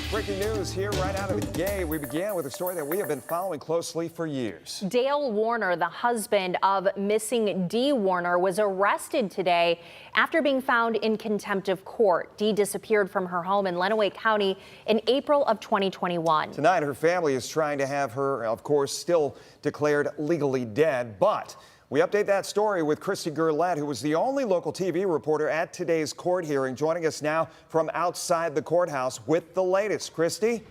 Breaking news here right out of the gate. We began with a story that we have been following closely for years. Dale Warner, the husband of missing Dee Warner, was arrested today after being found in contempt of court. Dee disappeared from her home in Lenawee County in April of 2021. Tonight, her family is trying to have her, of course, still declared legally dead. But we update that story with Christy Gurlett, who was the only local TV reporter at today's court hearing, joining us now from outside the courthouse with the latest. Christy?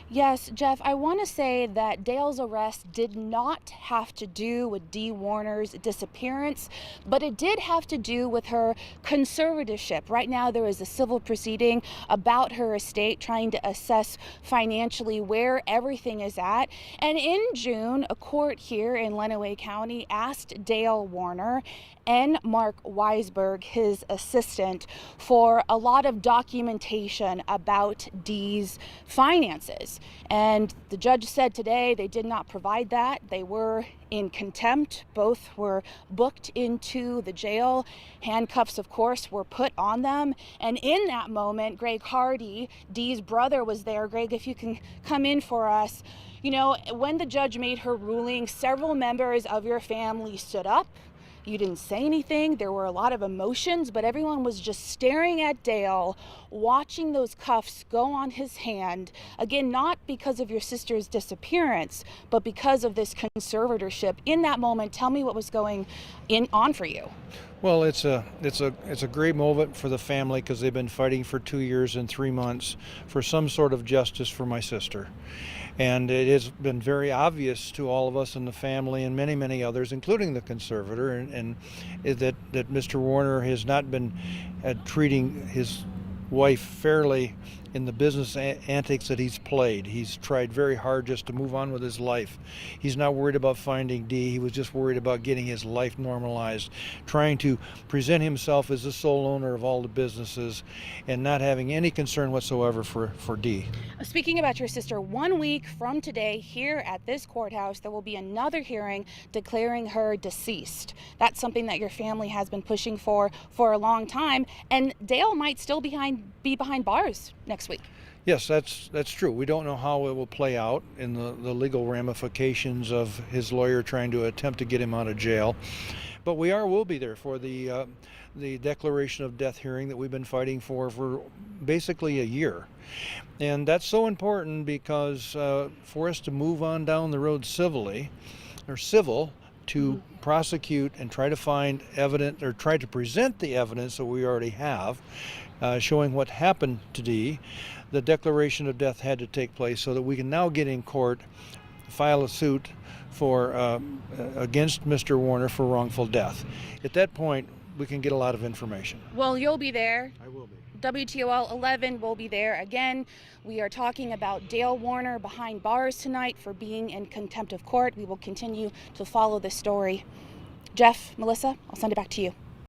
Yes, Jeff, I want to say that Dale's arrest did not have to do with Dee Warner's disappearance, but it did have to do with her conservatorship. Right now, there is a civil proceeding about her estate, trying to assess financially where everything is at. And in June, a court here in Lenawee County asked Dale Warner and Mark Weisberg, his assistant, for a lot of documentation about Dee's finances. And the judge said today they did not provide that. They were in contempt. Both were booked into the jail. Handcuffs, of course, were put on them. And in that moment, Greg Hardy, Dee's brother, was there. Greg, if you can come in for us. You know, when the judge made her ruling, several members of your family stood up. You didn't say anything. There were a lot of emotions, but everyone was just staring at Dale, watching those cuffs go on his hand. Again, not because of your sister's disappearance, but because of this conservatorship. In that moment, tell me what was going on for you. Well, it's a great moment for the family because they've been fighting for 2 years and 3 months for some sort of justice for my sister. And it has been very obvious to all of us in the family and many, many others, including the conservator, and that Mr. Warner has not been treating his wife fairly in the business antics that he's played. He's tried very hard just to move on with his life. He's not worried about finding Dee. He was just worried about getting his life normalized, trying to present himself as the sole owner of all the businesses and not having any concern whatsoever for Dee. Speaking about your sister, 1 week from today here at this courthouse, there will be another hearing declaring her deceased. That's something that your family has been pushing for a long time, and Dale might still be behind bars next week. Yes, that's true. We don't know how it will play out in the legal ramifications of his lawyer trying to attempt to get him out of jail. But will be there for the declaration of death hearing that we've been fighting for basically a year. And that's so important because for us to move on down the road civil to prosecute and try to find evidence or try to present the evidence that we already have showing what happened to Dee, the declaration of death had to take place so that we can now get in court, file a suit for against Mr. Warner for wrongful death. At that point, we can get a lot of information. Well, you'll be there. I will be. WTOL 11 will be there again. We are talking about Dale Warner behind bars tonight for being in contempt of court. We will continue to follow this story. Jeff, Melissa, I'll send it back to you.